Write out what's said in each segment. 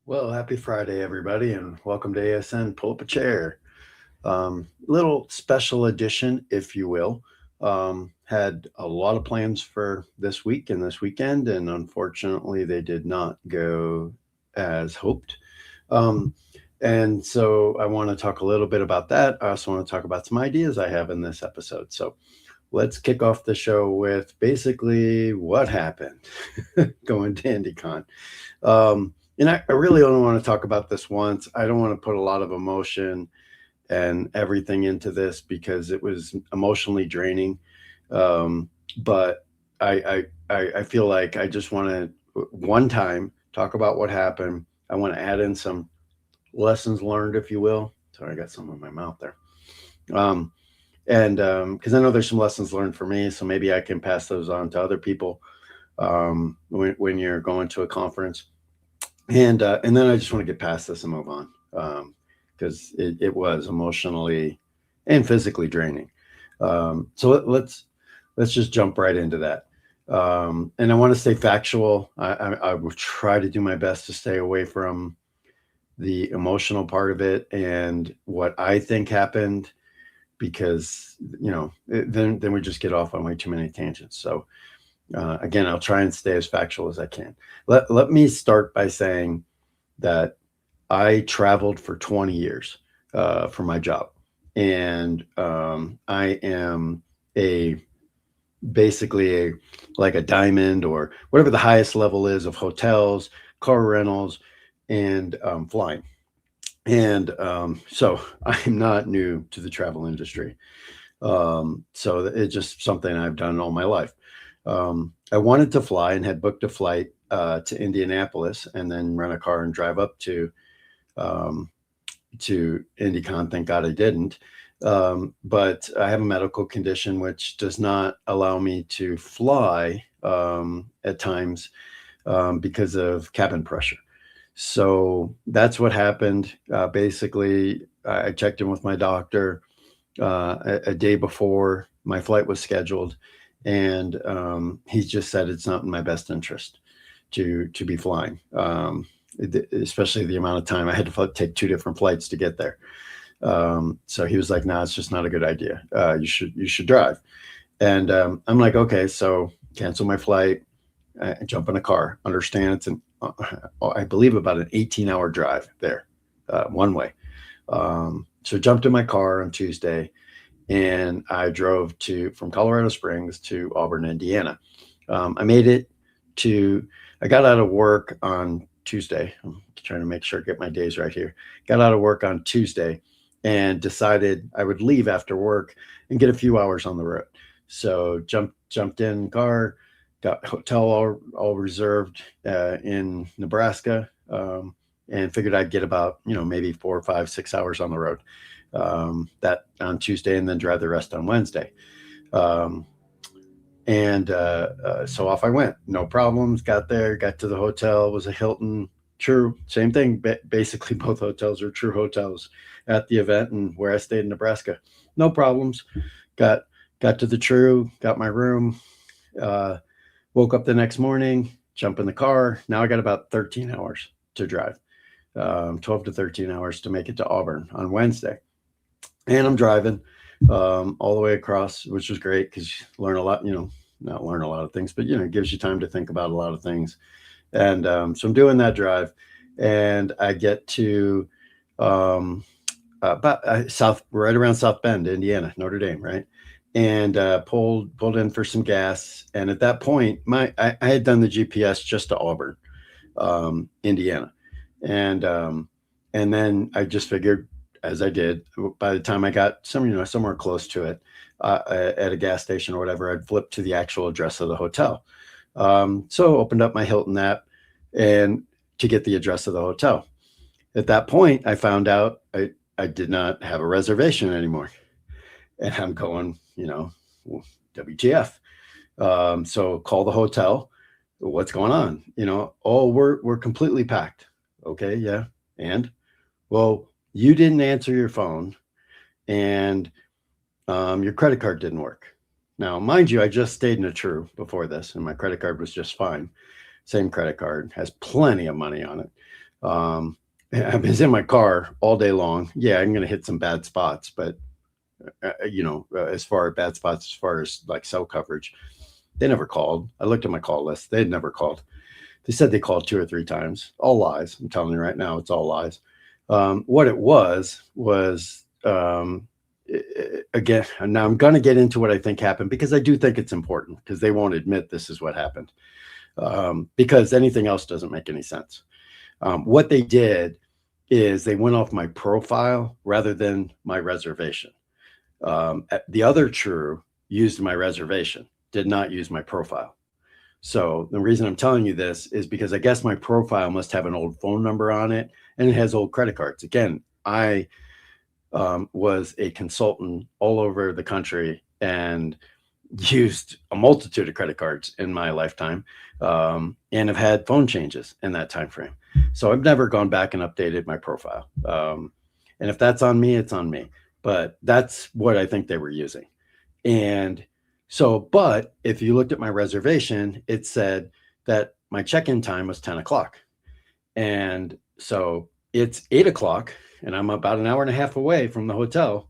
Well, happy Friday, everybody, and welcome to ASN. Pull up a chair. Little special edition, if you will. Had a lot of plans for this week and this weekend, and unfortunately, they did not go as hoped. Um, and so, I want to talk a little bit about that. I also want to talk about some ideas I have in this episode. So, let's kick off the show with basically what happened going to IndiCon. And I really only want to talk about this once. I don't want to put a lot of emotion and everything into this because it was emotionally draining. But I feel like I just want to one time talk about what happened. I want to add in some lessons learned, if you will. Sorry, I got some in my mouth there. Um, and because I know there's some lessons learned for me, so maybe I can pass those on to other people when you're going to a conference. And then I just want to get past this and move on because it was emotionally and physically draining. So let's just jump right into that. And I want to stay factual. I will try to do my best to stay away from the emotional part of it and what I think happened because then we just get off on way too many tangents. So again, I'll try and stay as factual as I can. Let me start by saying that I traveled for 20 years for my job. And I am a basically like a diamond or whatever the highest level is of hotels, car rentals, and flying. And so I'm not new to the travel industry. So it's just something I've done all my life. I wanted to fly and had booked a flight to Indianapolis and then rent a car and drive up um, to IndiCon. Thank God I didn't. But I have a medical condition which does not allow me to fly at times because of cabin pressure. So that's what happened. Basically, I checked in with my doctor a day before my flight was scheduled, and he just said it's not in my best interest to be flying, especially the amount of time I had to take two different flights to get there. So he was like, "No, it's just not a good idea. You should drive." And I'm like, "Okay," so cancel my flight, jump in a car. Understand it's I believe about an 18-hour drive there, one way. So jumped in my car on Tuesday and I drove to from Colorado Springs to Auburn, Indiana. I made it to. I got out of work on Tuesday. I'm trying to make sure I get my days right here. Got out of work on Tuesday and decided I would leave after work and get a few hours on the road. So jumped in car, got hotel all reserved in Nebraska, and figured I'd get about maybe 4, 5, 6 hours on the road that on Tuesday, and then drive the rest on Wednesday. Um, and so off I went, no problems. Got there, got to the hotel. It was a Hilton. True, same thing. Basically, both hotels are true hotels at the event, and where I stayed in Nebraska, no problems. Got got to the True, got my room. Uh, Woke up the next morning, jump in the car. Now I got about 13 hours to drive, 12 to 13 hours to make it to Auburn on Wednesday. And I'm driving all the way across, which was great because you learn a lot, not learn a lot of things, but, it gives you time to think about a lot of things. And so I'm doing that drive and I get to um, about south, right around South Bend, Indiana, Notre Dame, right? And pulled in for some gas. And at that point, I had done the GPS just to Auburn, Indiana, and and then I just figured, as I did, by the time I got somewhere close to it, at a gas station or whatever, I'd flip to the actual address of the hotel. So opened up my Hilton app and to get the address of the hotel. At that point, I found out I did not have a reservation anymore. And I'm going, WTF. So call the hotel. What's going on? Oh, we're completely packed. Okay, yeah. And well, you didn't answer your phone and your credit card didn't work. Now, mind you, I just stayed in a True before this, and my credit card was just fine. Same credit card, has plenty of money on it. I was in my car all day long. Yeah, I'm going to hit some bad spots, but as far as bad spots, as far as like cell coverage, they never called. I looked at my call list. They'd never called. They said they called 2 or 3 times. All lies. I'm telling you right now, it's all lies. What it was again, now I'm going to get into what I think happened because I do think it's important because they won't admit this is what happened, because anything else doesn't make any sense. What they did is they went off my profile rather than my reservation. The other True used my reservation, did not use my profile. So the reason I'm telling you this is because I guess my profile must have an old phone number on it and it has old credit cards. Again, I was a consultant all over the country and used a multitude of credit cards in my lifetime, and have had phone changes in that time frame. So I've never gone back and updated my profile. And if that's on me, it's on me. But that's what I think they were using. And so, but if you looked at my reservation, it said that my check-in time was 10 o'clock. And so it's 8 o'clock and I'm about an hour and a half away from the hotel.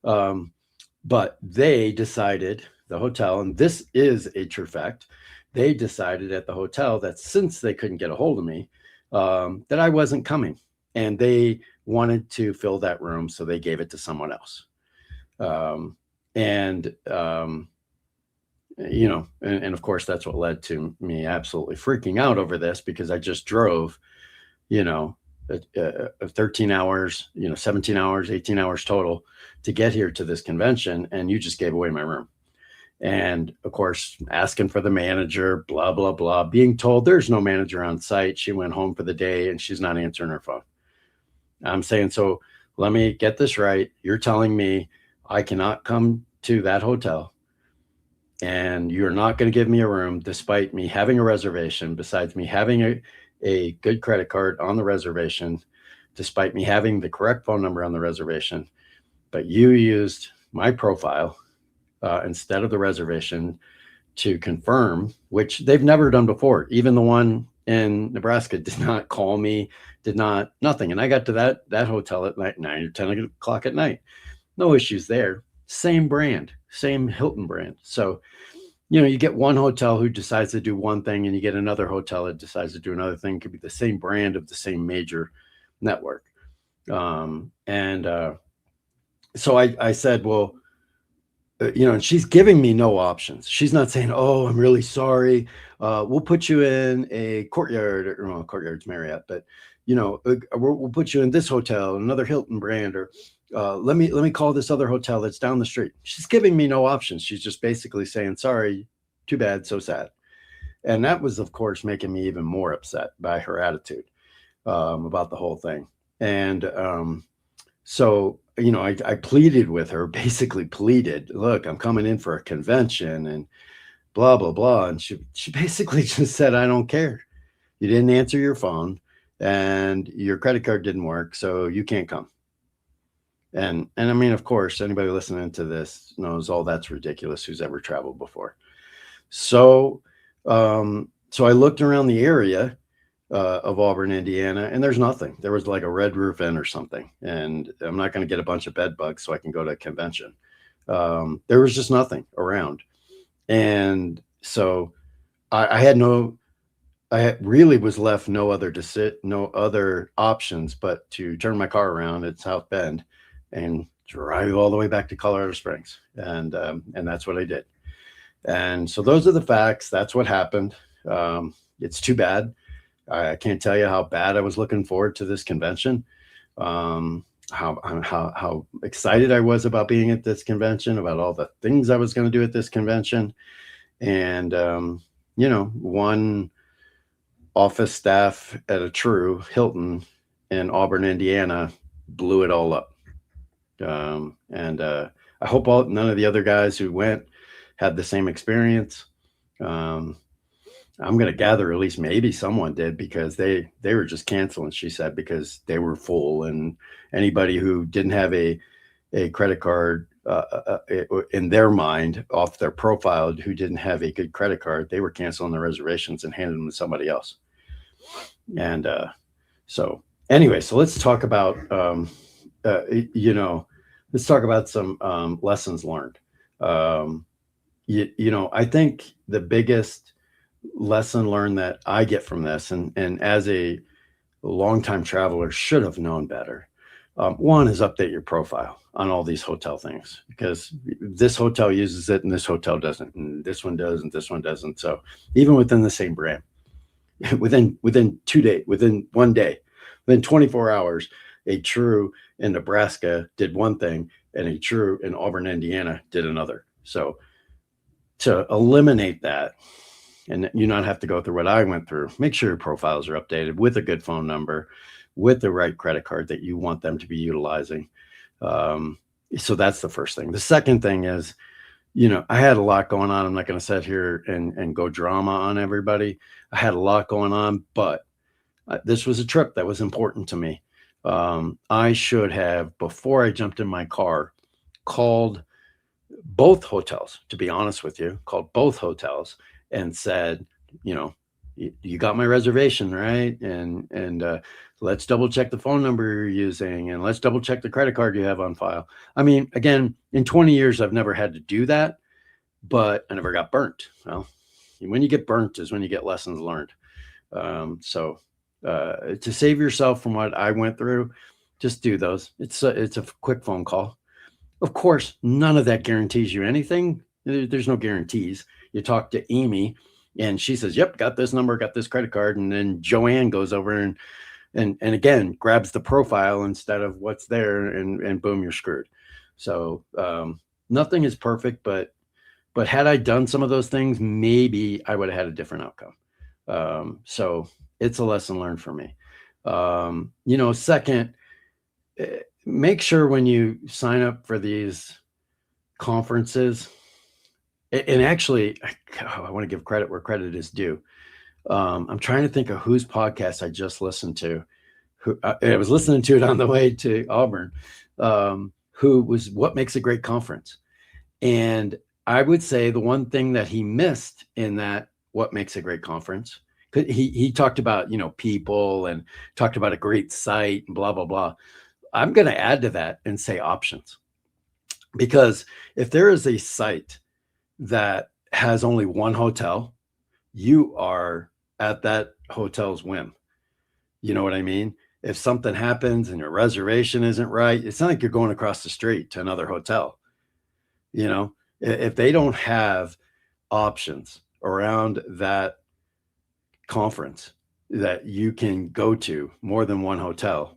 But they decided, the hotel, and this is a true fact, they decided at the hotel that since they couldn't get a hold of me, that I wasn't coming. And they wanted to fill that room, so they gave it to someone else. And of course, that's what led to me absolutely freaking out over this because I just drove, 13 hours, 17 hours, 18 hours total to get here to this convention. And you just gave away my room. And of course, asking for the manager, blah, blah, blah, being told there's no manager on site. She went home for the day and she's not answering her phone. I'm saying, so let me get this right. You're telling me I cannot come to that hotel and you're not going to give me a room despite me having a reservation, besides me having a good credit card on the reservation, despite me having the correct phone number on the reservation, but you used my profile instead of the reservation to confirm, which they've never done before. Even the one in Nebraska did not call me, nothing. And I got to that hotel at night, 9 or 10 o'clock at night. No issues there. Same brand, same Hilton brand. So, you get one hotel who decides to do one thing and you get another hotel that decides to do another thing. It could be the same brand of the same major network. So I said, well, and she's giving me no options. She's not saying, oh, I'm really sorry. We'll put you in a Courtyard, or Courtyard's Marriott, but we'll put you in this hotel, another Hilton brand, or let me call this other hotel that's down the street. She's giving me no options. She's just basically saying, sorry, too bad, so sad. And that was, of course, making me even more upset by her attitude about the whole thing. And so, I pleaded with her, basically pleaded, look, I'm coming in for a convention and blah, blah, blah. And she basically just said, I don't care. You didn't answer your phone and your credit card didn't work, so you can't come. And I mean, of course, anybody listening to this knows all that's ridiculous who's ever traveled before. So, so I looked around the area of Auburn, Indiana, and there's nothing. There was like a Red Roof Inn or something, and I'm not going to get a bunch of bed bugs so I can go to a convention. There was just nothing around, and so I really was left no other options but to turn my car around at South Bend and drive all the way back to Colorado Springs, and that's what I did. And so those are the facts. That's what happened. It's too bad. I can't tell you how bad I was looking forward to this convention, how excited I was about being at this convention, about all the things I was going to do at this convention. And, one office staff at a True Hilton in Auburn, Indiana, blew it all up. I hope none of the other guys who went had the same experience. I'm going to gather at least maybe someone did, because they were just canceling, she said, because they were full, and anybody who didn't have a credit card in their mind off their profile, who didn't have a good credit card, they were canceling their reservations and handing them to somebody else. And So anyway, so let's talk about, uh, you know, let's talk about some lessons learned. Um, I think the biggest lesson learned that I get from this, and as a longtime traveler should have known better. One is update your profile on all these hotel things, because this hotel uses it and this hotel doesn't, and this one does and this one doesn't. So even within the same brand, within 2 days, within one day, within 24 hours, a True in Nebraska did one thing and a True in Auburn, Indiana did another. So to eliminate that and you not have to go through what I went through, make sure your profiles are updated with a good phone number, with the right credit card that you want them to be utilizing. Um, so that's the first thing. The second thing is, I had a lot going on. I'm not going to sit here and go drama on everybody. I had a lot going on, but this was a trip that was important to me. I should have, before I jumped in my car, called both hotels, to be honest with you, called both hotels and said, you know, you got my reservation, right? And let's double check the phone number you're using, and let's double check the credit card you have on file. I mean, again, in 20 years, I've never had to do that, but I never got burnt. Well, when you get burnt is when you get lessons learned. To save yourself from what I went through, just do those. It's a quick phone call. Of course, none of that guarantees you anything. There's no guarantees. You talk to Amy and she says, yep, got this number, got this credit card. And then Joanne goes over and again, grabs the profile instead of what's there, and boom, you're screwed. So nothing is perfect, but had I done some of those things, maybe I would have had a different outcome. So it's a lesson learned for me. Second, make sure when you sign up for these conferences, and actually, I want to give credit where credit is due. I'm trying to think of whose podcast I just listened to. I was listening to it on the way to Auburn, who was What Makes a Great Conference. And I would say the one thing that he missed in that What Makes a Great Conference, he talked about, people, and talked about a great site and blah, blah, blah. I'm going to add to that and say options. Because if there is a site that has only one hotel, you are at that hotel's whim. You know what I mean? If something happens and your reservation isn't right, it's not like you're going across the street to another hotel. If they don't have options around that conference that you can go to more than one hotel,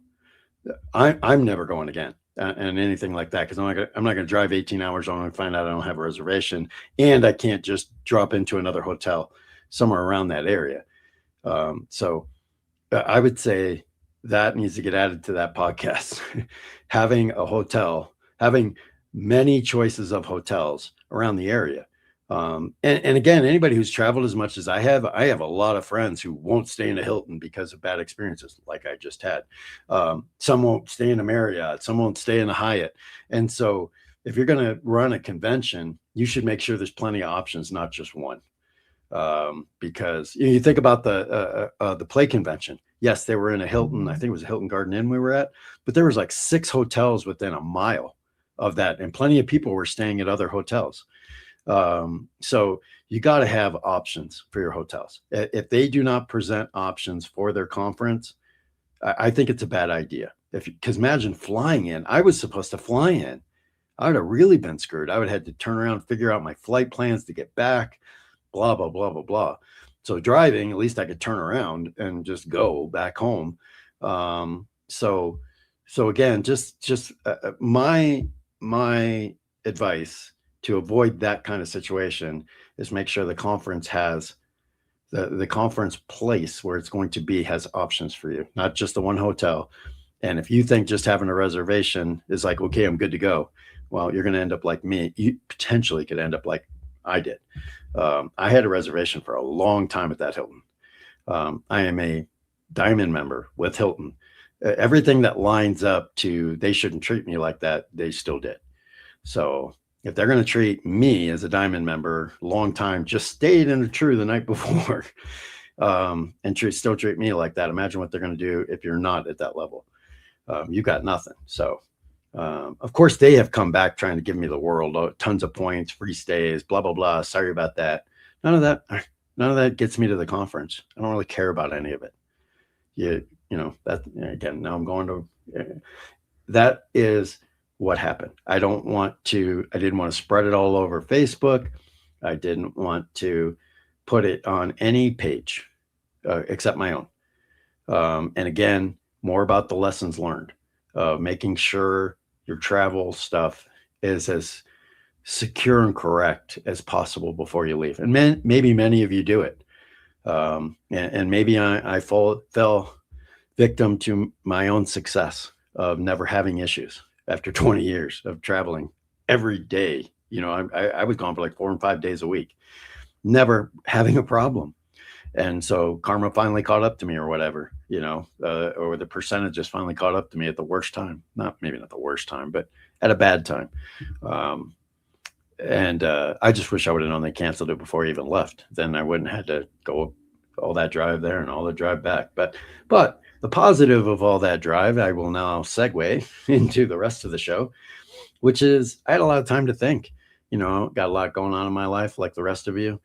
I'm never going again. And anything like that, because I'm not going to drive 18 hours on and find out I don't have a reservation, and I can't just drop into another hotel somewhere around that area. So I would say that needs to get added to that podcast. Having many choices of hotels around the area. And again, anybody who's traveled as much as I have a lot of friends who won't stay in a Hilton because of bad experiences like I just had. Some won't stay in a Marriott, some won't stay in a Hyatt. And so if you're going to run a convention, you should make sure there's plenty of options, not just one. Because you think about the Play convention. Yes, they were in a Hilton. I think it was a Hilton Garden Inn we were at, but there was like 6 hotels within a mile of that, and plenty of people were staying at other hotels. So you got to have options for your hotels. If they do not present options for their conference, I think it's a bad idea. Because imagine flying in. I was supposed to fly in. I would have really been screwed. I would have had to turn around, figure out my flight plans to get back, blah, blah, blah, blah, blah. So driving, at least I could turn around and just go back home. So again, just my advice to avoid that kind of situation is make sure the conference has the conference place where it's going to be has options for you, not just the one hotel. And if you think just having a reservation is like, okay, I'm good to go, well, you're going to end up like me. You potentially could end up like I did. I had a reservation for a long time at that Hilton. I am a Diamond member with Hilton. Everything that lines up to they shouldn't treat me like that, they still did. So if they're going to treat me as a Diamond member, long time, just stayed in a True the night before, and still treat me like that. Imagine what they're going to do if you're not at that level. You got nothing. So, of course, they have come back trying to give me the world, tons of points, free stays, blah blah blah. Sorry about that. None of that. None of that gets me to the conference. I don't really care about any of it. You know that again. Now I'm going to. That is what happened. I don't want to. I didn't want to spread it all over Facebook. I didn't want to put it on any page except my own. And again, more about the lessons learned, making sure your travel stuff is as secure and correct as possible before you leave. And maybe many of you do it. And maybe I fell victim to my own success of never having issues after 20 years of traveling every day. You know, I was gone for like 4 and 5 days a week, never having a problem. And so karma finally caught up to me or whatever, you know, or the percentages finally caught up to me at the worst time. Maybe not the worst time, but at a bad time. And I just wish I would have known they canceled it before I even left. Then I wouldn't have had to go all that drive there and all the drive back. But the positive of all that drive, I will now segue into the rest of the show, which is I had a lot of time to think. You know, got a lot going on in my life, like the rest of you,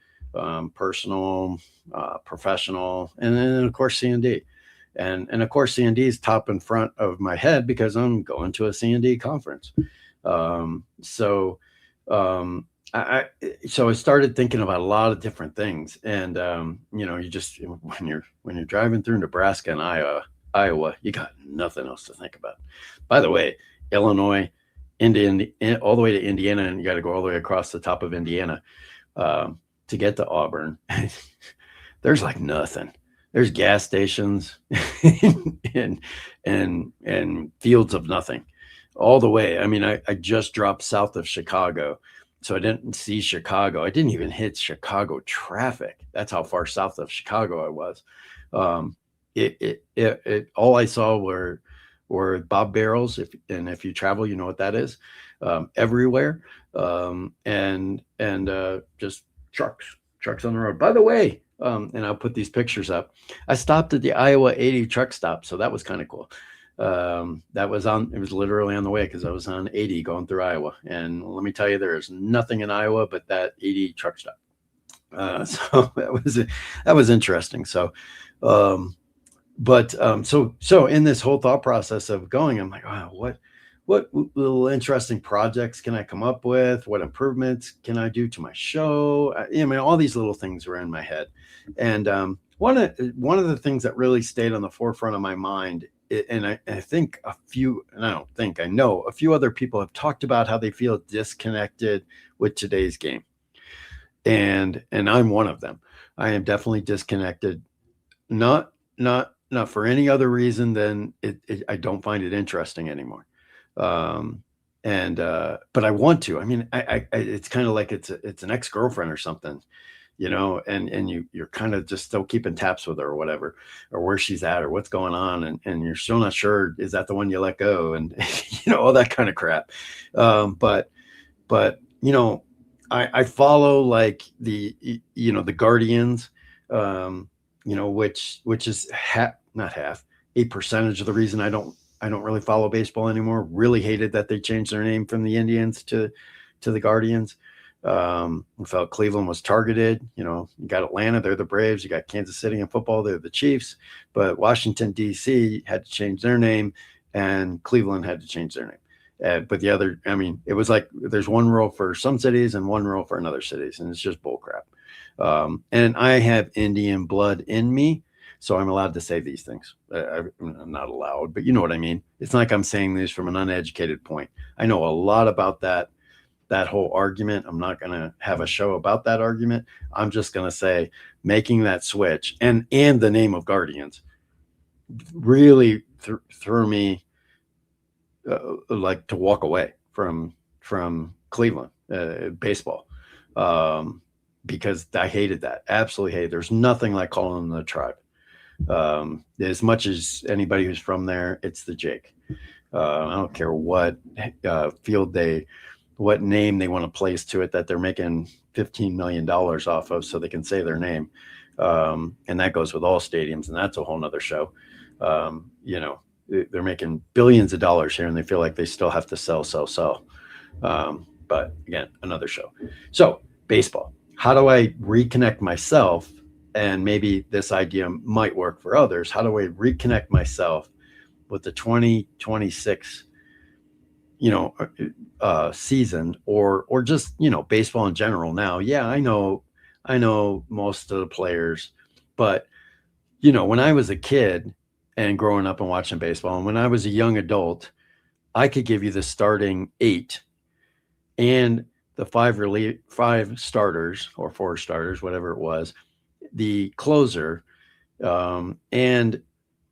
personal, professional, and then of course C&D. And of course C&D is top in front of my head because I'm going to a C&D conference. So I started thinking about a lot of different things, and you know, you just when you're driving through Nebraska and Iowa, you got nothing else to think about. By the way, Illinois, Indiana, all the way to Indiana, and you got to go all the way across the top of Indiana to get to Auburn. There's like nothing. There's gas stations and fields of nothing all the way. I mean, I just dropped south of Chicago, so I didn't see Chicago. I didn't even hit Chicago traffic. That's how far south of Chicago I was. All I saw were Bob barrels. If you travel, you know what that is, everywhere, and just trucks on the road. By the way, and I'll put these pictures up. I stopped at the Iowa 80 truck stop, so that was kind of cool. It was literally on the way because I was on 80 going through Iowa. And let me tell you, there is nothing in Iowa but that 80 truck stop. So that was interesting. So, so in this whole thought process of going, I'm like, wow, what little interesting projects can I come up with? What improvements can I do to my show? I mean, all these little things were in my head. And one of the things that really stayed on the forefront of my mind, and I think I know a few other people have talked about how they feel disconnected with today's game. And I'm one of them. I am definitely disconnected, not for any other reason than I don't find it interesting anymore. But I want to. I mean, it's kind of like it's an ex-girlfriend or something, you know, and you're kind of just still keeping tabs with her or whatever, or where she's at or what's going on, and you're still not sure, is that the one you let go, and you know, all that kind of crap. But you know, I follow like the Guardians, you know, which is not half, a percentage of the reason I don't really follow baseball anymore. Really hated that they changed their name from the Indians to the Guardians. I felt Cleveland was targeted. You know, you got Atlanta, they're the Braves. You got Kansas City in football, they're the Chiefs. But Washington, D.C. had to change their name, and Cleveland had to change their name. But the other, I mean, it was like there's one rule for some cities and one rule for another cities, and it's just bullcrap. And I have Indian blood in me, so I'm allowed to say these things. I'm not allowed, but you know what I mean. It's not like I'm saying these from an uneducated point. I know a lot about that whole argument. I'm not going to have a show about that argument. I'm just going to say making that switch and the name of Guardians really threw me like to walk away from Cleveland baseball, because I hated that. Absolutely hated. There's nothing like calling them the Tribe. As much as anybody who's from there, it's the Jake. I don't care what what name they want to place to it that they're making $15 million off of so they can say their name. And that goes with all stadiums, and that's a whole nother show. You know, they're making billions of dollars here, and they feel like they still have to sell. But again, another show. So baseball. How do I reconnect myself? And maybe this idea might work for others. How do I reconnect myself with the 2026, you know, season, or just, you know, baseball in general now? Yeah, I know most of the players, but you know, when I was a kid and growing up and watching baseball, and when I was a young adult, I could give you the starting eight and the five starters or four starters, whatever it was, the closer, and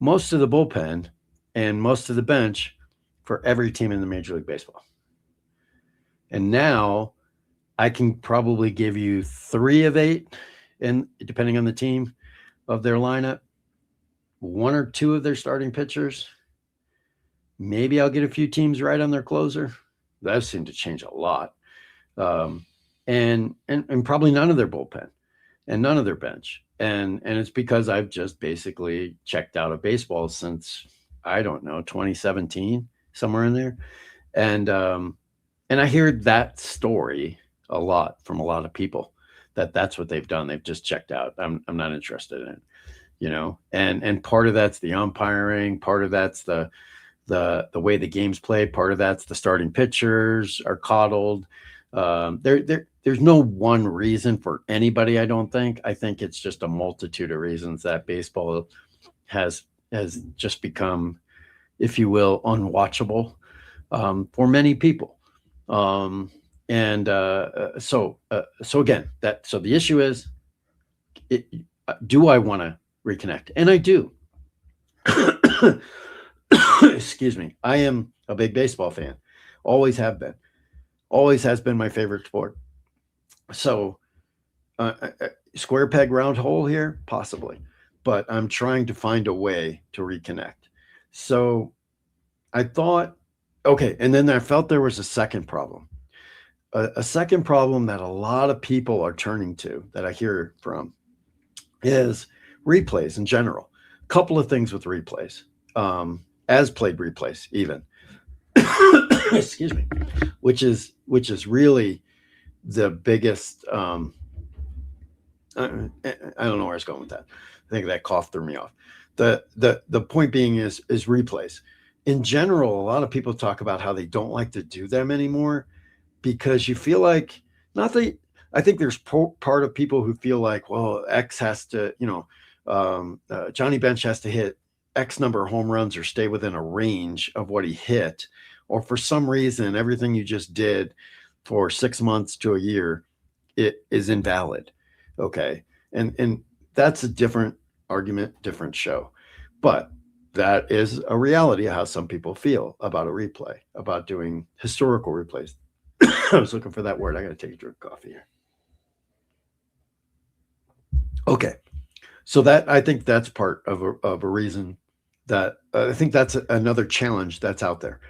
most of the bullpen and most of the bench for every team in the Major League Baseball. And now I can probably give you three of eight, and depending on the team of their lineup, one or two of their starting pitchers. Maybe I'll get a few teams right on their closer. That seemed to change a lot. And probably none of their bullpen and none of their bench. And it's because I've just basically checked out of baseball since, I don't know, 2017, somewhere in there. And I hear that story a lot from a lot of people, that that's what they've done. They've just checked out. I'm not interested in it, you know. And part of that's the umpiring, part of that's the way the game's played, part of that's the starting pitchers are coddled. There's no one reason for anybody. I don't think. I think it's just a multitude of reasons that baseball has just become, if you will, unwatchable for many people. So again, so the issue is, do I want to reconnect? And I do. Excuse me. I am a big baseball fan. Always have been. Always has been my favorite sport. So, square peg round hole here, possibly, but I'm trying to find a way to reconnect. So, I thought, okay, and then I felt there was a second problem. A second problem that a lot of people are turning to, that I hear from, is replays in general. A couple of things with replays, as played replays, even. Excuse me, which is really the biggest. I don't know where I was going with that. I think that cough threw me off. The point being is replays. In general, a lot of people talk about how they don't like to do them anymore, because you feel like, not that, I think there's part of people who feel like, well, X has to, Johnny Bench has to hit X number of home runs or stay within a range of what he hit, or for some reason, everything you just did for 6 months to a year, it is invalid. Okay. And that's a different argument, different show. But that is a reality of how some people feel about a replay, about doing historical replays. I was looking for that word. I got to take a drink of coffee here. Okay. So that, I think that's part of a reason that I think that's another challenge that's out there.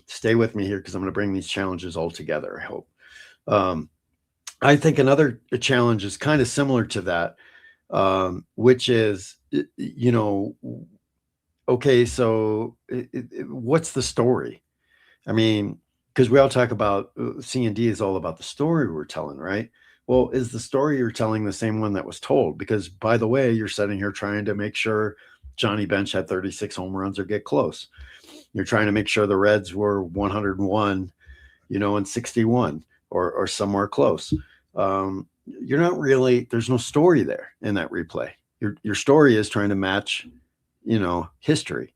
Stay with me here, because I'm going to bring these challenges all together, I hope. I think another challenge is kind of similar to that, which is, okay, so what's the story? I mean, because we all talk about C&D is all about the story we're telling, right? Well, is the story you're telling the same one that was told? Because, by the way, you're sitting here trying to make sure Johnny Bench had 36 home runs or get close. You're trying to make sure the Reds were 101, and 61 or somewhere close. You're not really, there's no story there in that replay. Your story is trying to match, history,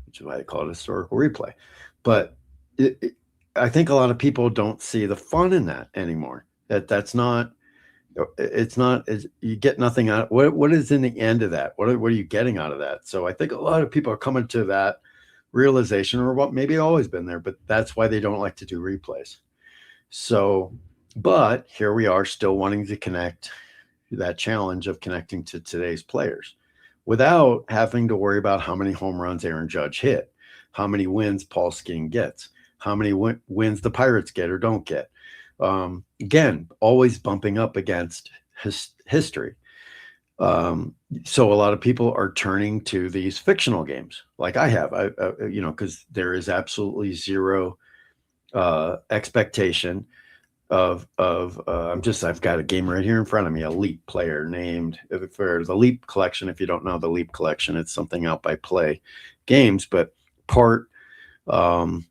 which is why I call it a historical replay. But I think a lot of people don't see the fun in that anymore. It's not, you get nothing out. What is in the end of that? What are you getting out of that? So I think a lot of people are coming to that realization, or what maybe always been there, but that's why they don't like to do replays. So, but here we are still wanting to connect, that challenge of connecting to today's players without having to worry about how many home runs Aaron Judge hit, how many wins Paul Sking gets, how many wins the Pirates get or don't get. Again, always bumping up against history. So a lot of people are turning to these fictional games, like I have. Because there is absolutely zero expectation of I've got a game right here in front of me, a Leap player named for the Leap collection. If you don't know the Leap collection, it's something out by Play Games, but part um,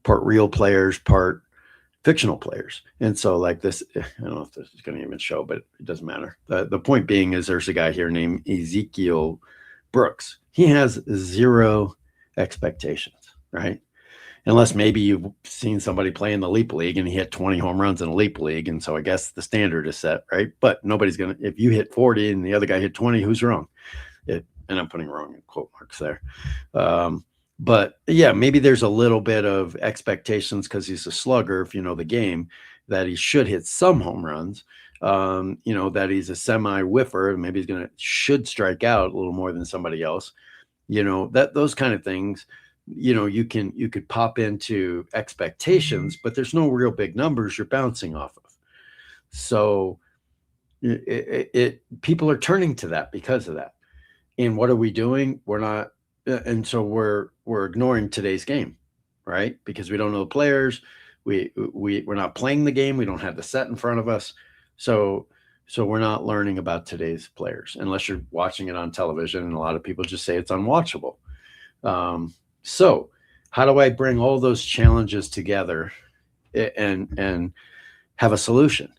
part real players, part fictional players. And so like this, I don't know if this is going to even show, but it doesn't matter. The point being is there's a guy here named Ezekiel Brooks. He has zero expectations, right? Unless maybe you've seen somebody play in the Leap League and he hit 20 home runs in a Leap League. And so I guess the standard is set, right? But nobody's going to, if you hit 40 and the other guy hit 20, who's wrong? And I'm putting wrong in quote marks there. But yeah, maybe there's a little bit of expectations because he's a slugger, if you know the game, that he should hit some home runs. That he's a semi whiffer. Maybe he's should strike out a little more than somebody else. That those kind of things. You could pop into expectations, but there's no real big numbers you're bouncing off of. So people are turning to that because of that. And what are we doing? We're not, and so we're ignoring today's game, right? Because we don't know the players. We're not playing the game. We don't have the set in front of us. So we're not learning about today's players unless you're watching it on television. And a lot of people just say it's unwatchable. So how do I bring all those challenges together and have a solution?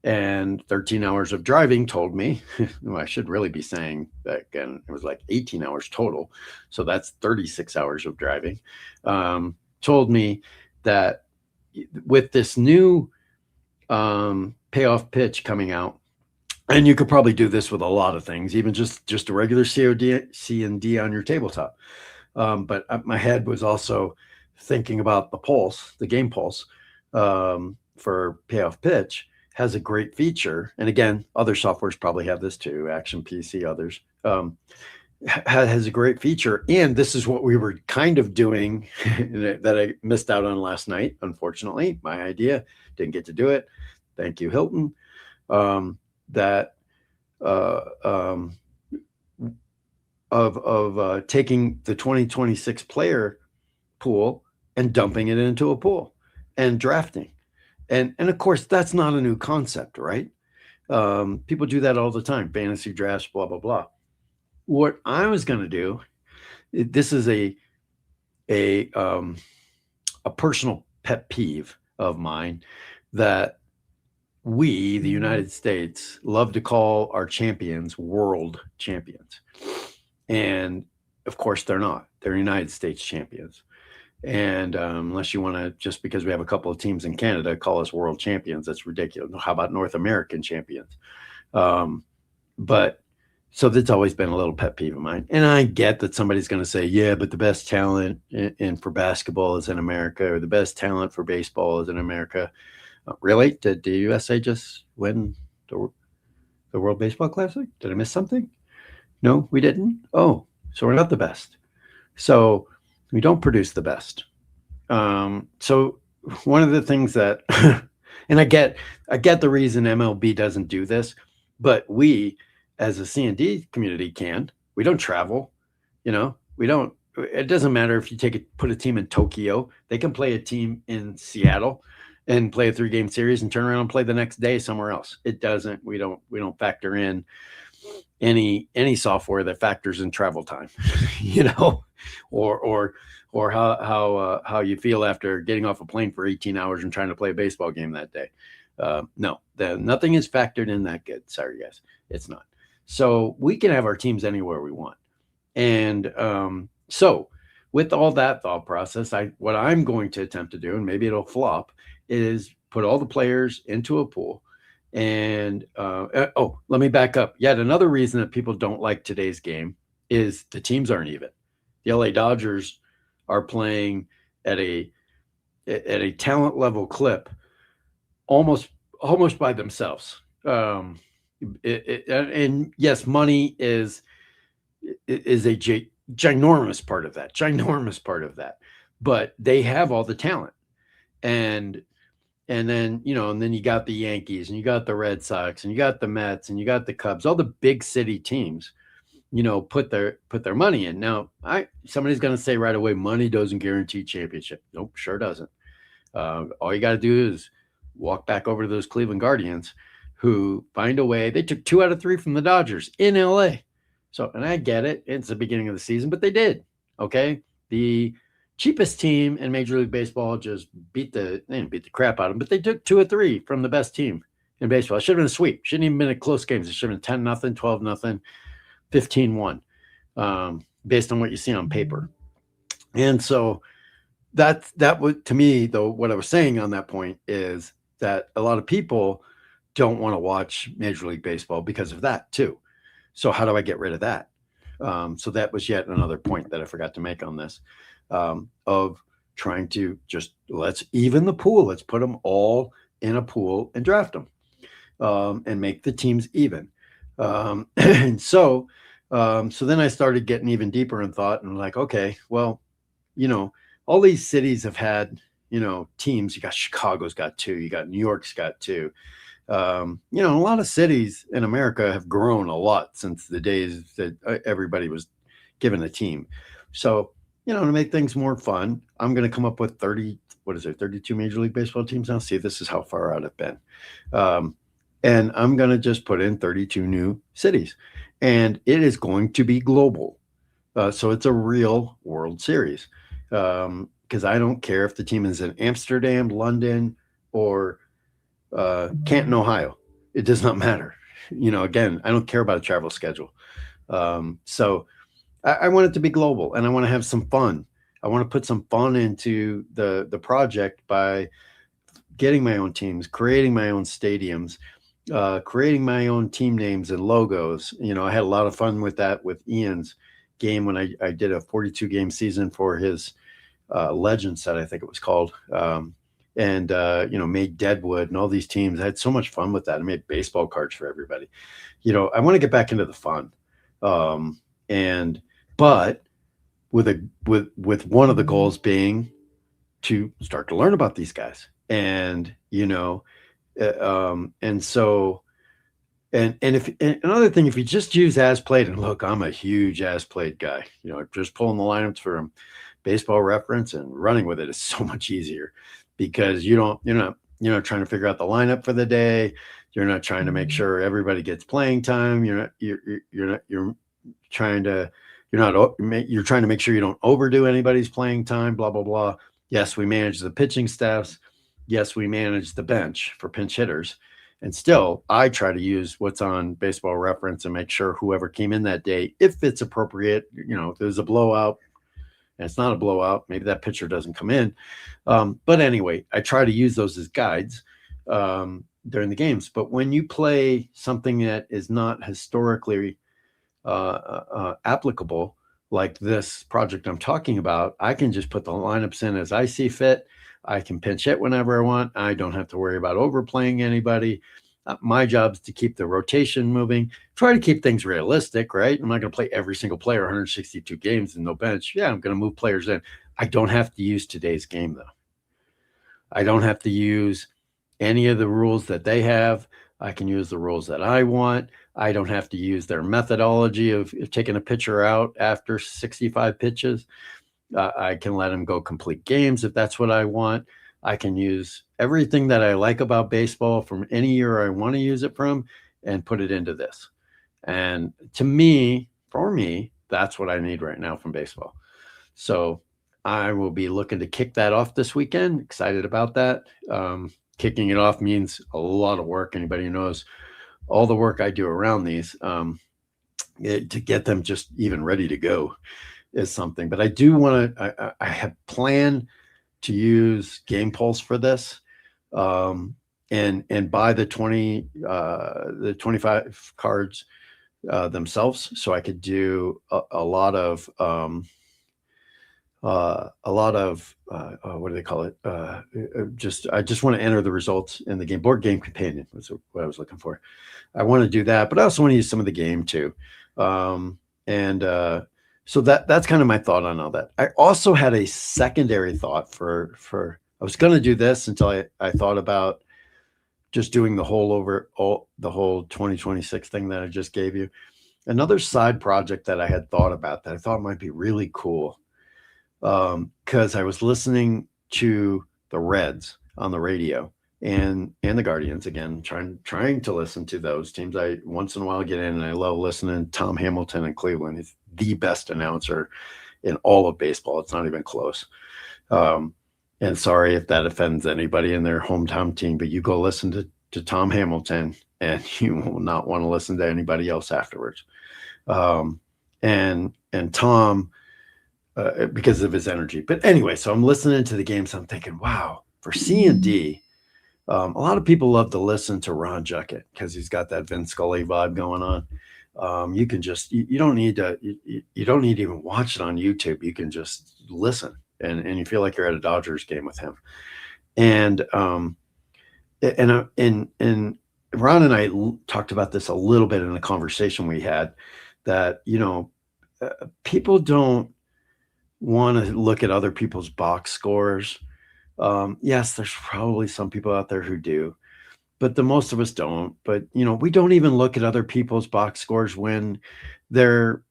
And 13 hours of driving told me, well, I should really be saying that again, it was like 18 hours total. So that's 36 hours of driving. Told me that with this new payoff pitch coming out, and you could probably do this with a lot of things, even just a regular C&D on your tabletop. But my head was also thinking about the game pulse for payoff pitch. Has a great feature, and again, other softwares probably have this too, Action PC, others, has a great feature. And this is what we were kind of doing that I missed out on last night. Unfortunately, my idea, didn't get to do it. Thank you, Hilton. Of taking the 2026 player pool and dumping it into a pool and drafting. And of course, that's not a new concept, right? People do that all the time, fantasy drafts, blah, blah, blah. What I was going to do, this is a personal pet peeve of mine that we, the United States, love to call our champions world champions. And of course, they're not. They're United States champions. And unless you want to, just because we have a couple of teams in Canada, call us world champions, that's ridiculous. How about North American champions? But so that's always been a little pet peeve of mine. And I get that somebody's going to say, yeah, but the best talent for basketball is in America, or the best talent for baseball is in America. Really? Did the USA just win the World Baseball Classic? Did I miss something? No, we didn't. Oh, so we're not the best. So we don't produce the best. So one of the things that, and I get the reason MLB doesn't do this, but we as a C&D community can. We don't travel, we don't. It doesn't matter if you put a team in Tokyo. They can play a team in Seattle and play a 3-game series and turn around and play the next day somewhere else. It doesn't. We don't factor in any software that factors in travel time, or how you feel after getting off a plane for 18 hours and trying to play a baseball game that day. No, nothing is factored in that good. Sorry, guys, it's not. So we can have our teams anywhere we want. And so with all that thought process, what I'm going to attempt to do, and maybe it'll flop, is put all the players into a pool. And let me back up. Yet another reason that people don't like today's game is the teams aren't even. The LA Dodgers are playing at a talent level clip almost by themselves. And yes, money is a ginormous part of that. But they have all the talent, and And then, and then you got the Yankees and you got the Red Sox and you got the Mets and you got the Cubs, all the big city teams, put their money in. Now, somebody's going to say right away, money doesn't guarantee championship. Nope, sure doesn't. All you got to do is walk back over to those Cleveland Guardians, who find a way. They took 2 out of 3 from the Dodgers in LA. So, and I get it, it's the beginning of the season, but they did. Okay, the cheapest team in Major League Baseball just they didn't beat the crap out of them, but they took 2 or 3 from the best team in baseball. It should have been a sweep. Shouldn't even been a close games. It should have been 10-0, 12-0, 15-1, based on what you see on paper. And so that would, to me, though, what I was saying on that point is that a lot of people don't want to watch Major League Baseball because of that too. So how do I get rid of that? So that was yet another point that I forgot to make on this, of trying to just, let's even the pool. Let's put them all in a pool and draft them, and make the teams even. And so then I started getting even deeper in thought and like, okay, well, all these cities have had, teams. You got Chicago's got 2, you got New York's got 2. A lot of cities in America have grown a lot since the days that everybody was given a team. So, to make things more fun, I'm going to come up with 32 Major League Baseball teams now. See, this is how far out I've been. And I'm going to just put in 32 new cities, and it is going to be global. So it's a real World Series. Because I don't care if the team is in Amsterdam, London, or Canton, Ohio. It does not matter. Again, I don't care about a travel schedule. So I want it to be global, and I want to have some fun. I want to put some fun into the project by getting my own teams, creating my own stadiums, creating my own team names and logos. I had a lot of fun with that with Ian's game when I did a 42 game season for his Legend set, I think it was called. And made Deadwood and all these teams. I had so much fun with that. I made baseball cards for everybody. I want to get back into the fun. But with one of the goals being to start to learn about these guys. And, another thing, if you just use as played, and look, I'm a huge as played guy, just pulling the lineups for Baseball Reference and running with it is so much easier, because you're not trying to figure out the lineup for the day. You're not trying to make sure everybody gets playing time. You're trying to make sure you don't overdo anybody's playing time, blah, blah, blah. Yes, we manage the pitching staffs. Yes, we manage the bench for pinch hitters. And still, I try to use what's on Baseball Reference and make sure whoever came in that day, if it's appropriate, if there's a blowout and it's not a blowout, maybe that pitcher doesn't come in. But anyway, I try to use those as guides during the games. But when you play something that is not historically applicable, like this project I'm talking about, I can just put the lineups in as I see fit. I can pinch hit whenever I want. I don't have to worry about overplaying anybody. My job is to keep the rotation moving, try to keep things realistic, right? I'm not going to play every single player 162 games and no bench. Yeah, I'm going to move players in. I don't have to use today's game, though. I don't have to use any of the rules that they have. I can use the rules that I want. I don't have to use their methodology of taking a pitcher out after 65 pitches. I can let them go complete games if that's what I want. I can use everything that I like about baseball from any year I want to use it from and put it into this. And for me, that's what I need right now from baseball. So I will be looking to kick that off this weekend. Excited about that. Kicking it off means a lot of work. Anybody who knows all the work I do around these, to get them just even ready to go is something. But I do want to, I have planned to use Game Pulse for this, and buy the 25 cards themselves, so I could do a lot of what do they call it? I just want to enter the results in the game. Board Game Companion was what I was looking for. I want to do that, but I also want to use some of the game too. So that's kind of my thought on all that. I also had a secondary thought for I was going to do this until I thought about just doing the whole 2026 thing that I just gave you. Another side project that I had thought about that I thought might be really cool, because I was listening to the Reds on the radio and the Guardians again, trying to listen to those teams. I once in a while get in, and I love listening to Tom Hamilton in Cleveland. He's the best announcer in all of baseball. It's not even close. Um, and sorry if that offends anybody in their hometown team, but you go listen to Tom Hamilton, and you will not want to listen to anybody else afterwards. Um, and Tom, because of his energy. But anyway, so I'm listening to the games. I'm thinking, wow, for C&D, a lot of people love to listen to Ron Juckett because he's got that Vin Scully vibe going on. You can just you don't need to you don't need to even watch it on YouTube. You can just listen, and you feel like you're at a Dodgers game with him. And and Ron and I talked about this a little bit in a conversation we had, that people don't want to look at other people's box scores. Yes, there's probably some people out there who do, but the most of us don't. But we don't even look at other people's box scores when they're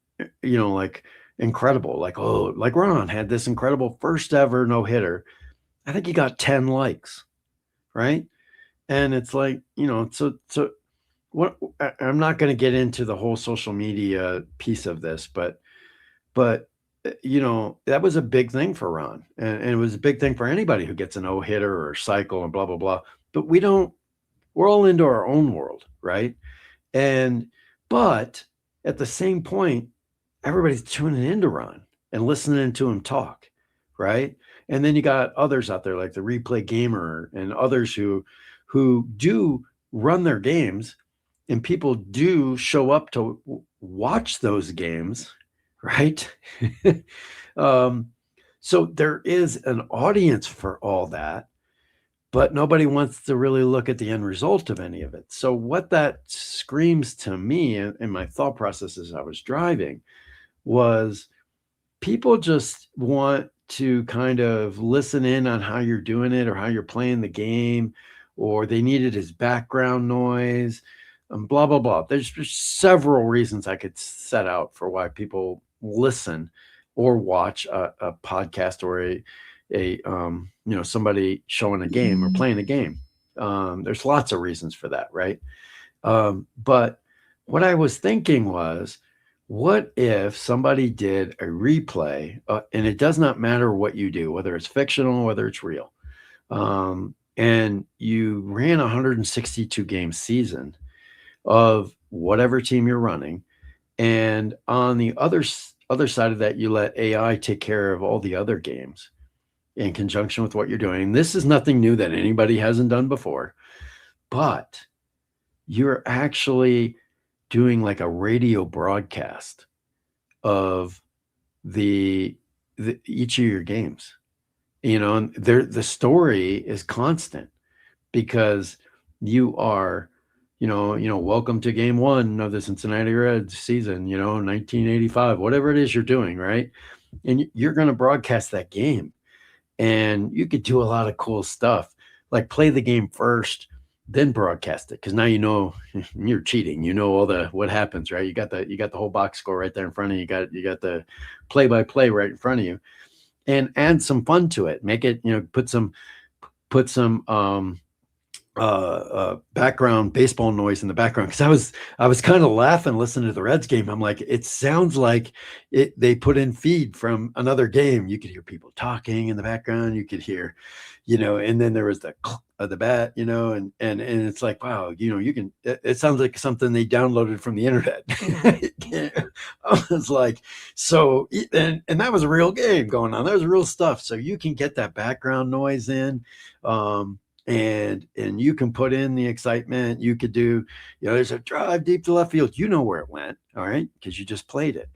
like incredible. Like, oh, like Ron had this incredible first ever no hitter. I think he got 10 likes, right? And it's like, so what? I'm not going to get into the whole social media piece of this, but that was a big thing for Ron, and it was a big thing for anybody who gets a no hitter or cycle and blah blah blah. But we're all into our own world, right? And but at the same point, everybody's tuning into Ron and listening to him talk, right? And then you got others out there like the Replay Gamer and others who do run their games, and people do show up to watch those games, right? So there is an audience for all that, but nobody wants to really look at the end result of any of it. So what that screams to me in my thought process as I was driving was, people just want to kind of listen in on how you're doing it or how you're playing the game, or they need it as background noise, and blah, blah, blah. There's several reasons I could set out for why people listen or watch a podcast or a somebody showing a game or playing a game. There's lots of reasons for that, right? But what I was thinking was, what if somebody did a replay, and it does not matter what you do, whether it's fictional, whether it's real, and you ran a 162 game season of whatever team you're running, and on the other side of that, you let AI take care of all the other games in conjunction with what you're doing. This is nothing new that anybody hasn't done before, but you're actually doing like a radio broadcast of each of your games. And the story is constant, because you are, welcome to game one of the Cincinnati Reds season, 1985, whatever it is you're doing, right? And you're going to broadcast that game, and you could do a lot of cool stuff, like play the game first, then broadcast it, because now you're cheating. All what happens, right? You got the whole box score right there in front of you. You got the play-by-play right in front of you, and add some fun to it. Make it, put some background baseball noise in the background, because I was kind of laughing listening to the Reds game. I'm like, it sounds like they put in feed from another game. You could hear people talking in the background. You could hear, and then there was the click of the bat, and it's like, wow, it sounds like something they downloaded from the internet. I was like, so, and that was a real game going on. That was real stuff. So you can get that background noise in, and you can put in the excitement. You could do, there's a drive deep to left field. Where it went, all right, because you just played it.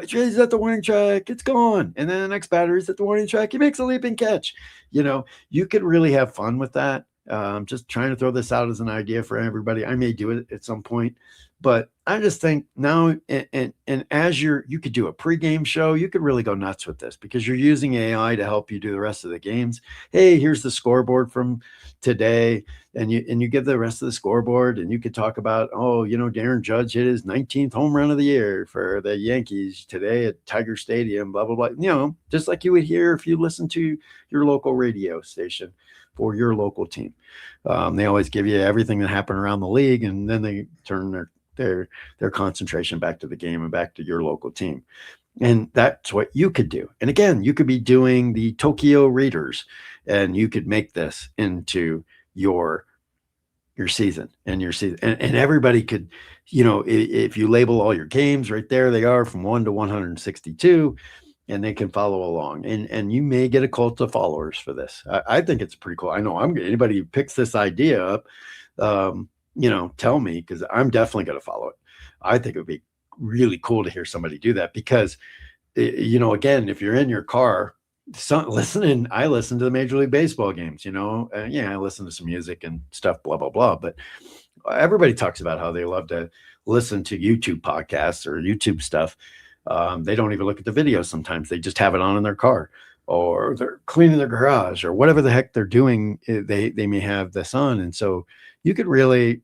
He's at the warning track, it's gone. And then the next batter is at the warning track, he makes a leaping catch. You could really have fun with that. Just trying to throw this out as an idea for everybody. I may do it at some point, But I just think now, and as you could do a pregame show, you could really go nuts with this because you're using AI to help you do the rest of the games. Hey, here's the scoreboard from today, and you give the rest of the scoreboard, and you could talk about, oh, Darren Judge hit his 19th home run of the year for the Yankees today at Tiger Stadium, blah blah blah. Just like you would hear if you listen to your local radio station for your local team. They always give you everything that happened around the league, and then they turn their concentration back to the game and back to your local team. And that's what you could do. And again, you could be doing the Tokyo Raiders, and you could make this into your season and everybody could, if you label all your games right there, they are from 1 to 162, and they can follow along, and you may get a cult of followers for this. I think it's pretty cool. I know anybody who picks this idea up, tell me, because I'm definitely going to follow it. I think it would be really cool to hear somebody do that because, again, if you're in your car, I listen to the Major League Baseball games, I listen to some music and stuff, blah, blah, blah. But everybody talks about how they love to listen to YouTube podcasts or YouTube stuff. They don't even look at the video sometimes. They just have it on in their car, or they're cleaning their garage, or whatever the heck they're doing. They may have this on. And so you could really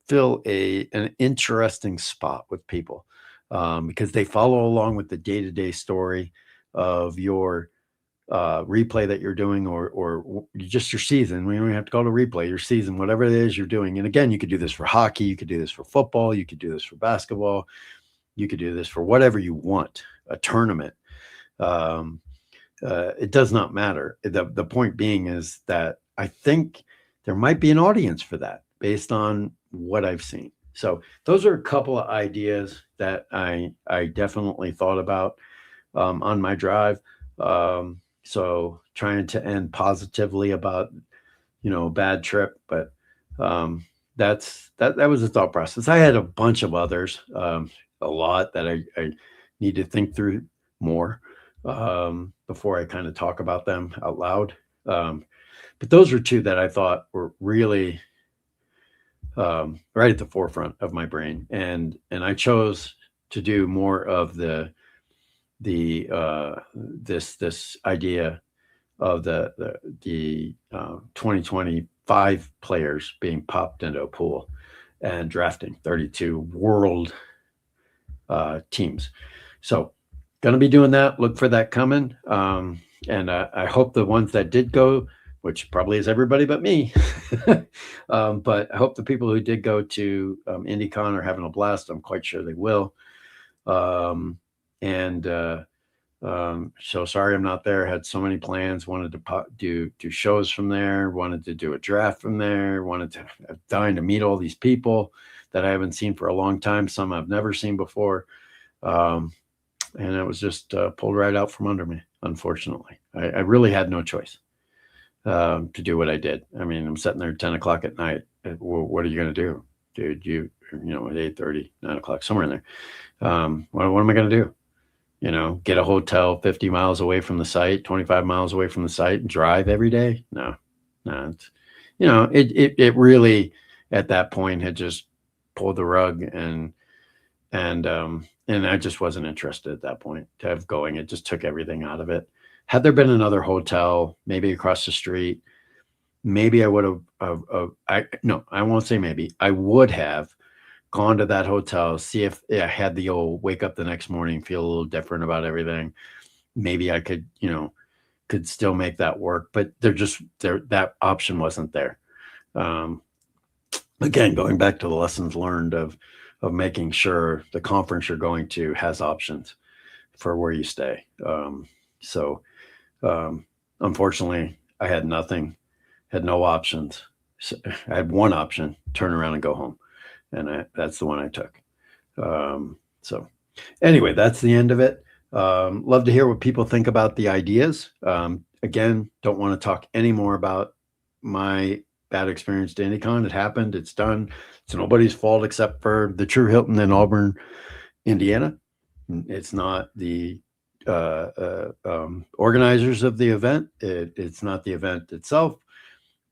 fill an interesting spot with people because they follow along with the day-to-day story of your replay that you're doing, or just your season. We don't have to call it a replay, your season, whatever it is you're doing. And again, you could do this for hockey, you could do this for football, you could do this for basketball, you could do this for whatever you want, a tournament. It does not matter. The point being is that I think there might be an audience for that based on what I've seen. So those are a couple of ideas that I definitely thought about on my drive. So trying to end positively about, bad trip, but that was the thought process. I had a bunch of others, a lot that I need to think through more before I kind of talk about them out loud. But those are two that I thought were really right at the forefront of my brain, and I chose to do more of this idea of the 2025 players being popped into a pool and drafting 32 world teams. So going to be doing that. Look for that coming. And I hope the ones that did go, which probably is everybody but me, but I hope the people who did go to IndiCon are having a blast. I'm quite sure they will. So sorry I'm not there. Had so many plans. Wanted to do shows from there. Wanted to do a draft from there. Dying to meet all these people that I haven't seen for a long time. Some I've never seen before. And it was just pulled right out from under me, unfortunately. I really had no choice to do what I did. I mean, I'm sitting there at 10 o'clock at night. What are you going to do? Dude, at 8:30, 9 o'clock, somewhere in there. What am I going to do? Get a hotel 50 miles away from the site, 25 miles away from the site, and drive every day? No. It really, at that point, had just pulled the rug, and I just wasn't interested at that point to have going. It just took everything out of it. Had there been another hotel, maybe across the street, maybe I would have, I won't say maybe, I would have gone to that hotel, see if I had the old wake up the next morning, feel a little different about everything. Maybe I could still make that work, but that option wasn't there. Again, going back to the lessons learned of making sure the conference you're going to has options for where you stay. Unfortunately, I had nothing, had no options. So I had one option: turn around and go home. And that's the one I took. So anyway, that's the end of it. Love to hear what people think about the ideas. Again, don't want to talk any more about my bad experience to IndiCon. It happened. It's done. It's nobody's fault except for the True Hilton in Auburn, Indiana. It's not the organizers of the event. It's not the event itself.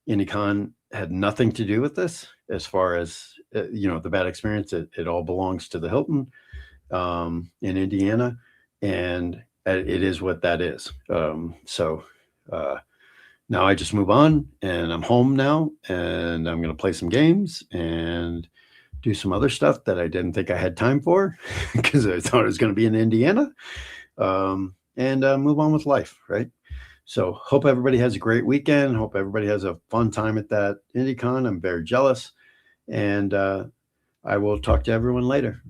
IndiCon had nothing to do with this as far as the bad experience. It all belongs to the Hilton in Indiana, and it is what that is. So now I just move on, and I'm home now, and I'm going to play some games and do some other stuff that I didn't think I had time for because I thought it was going to be in Indiana, and move on with life, right? So hope everybody has a great weekend. Hope everybody has a fun time at that IndiCon. I'm very jealous, and I will talk to everyone later.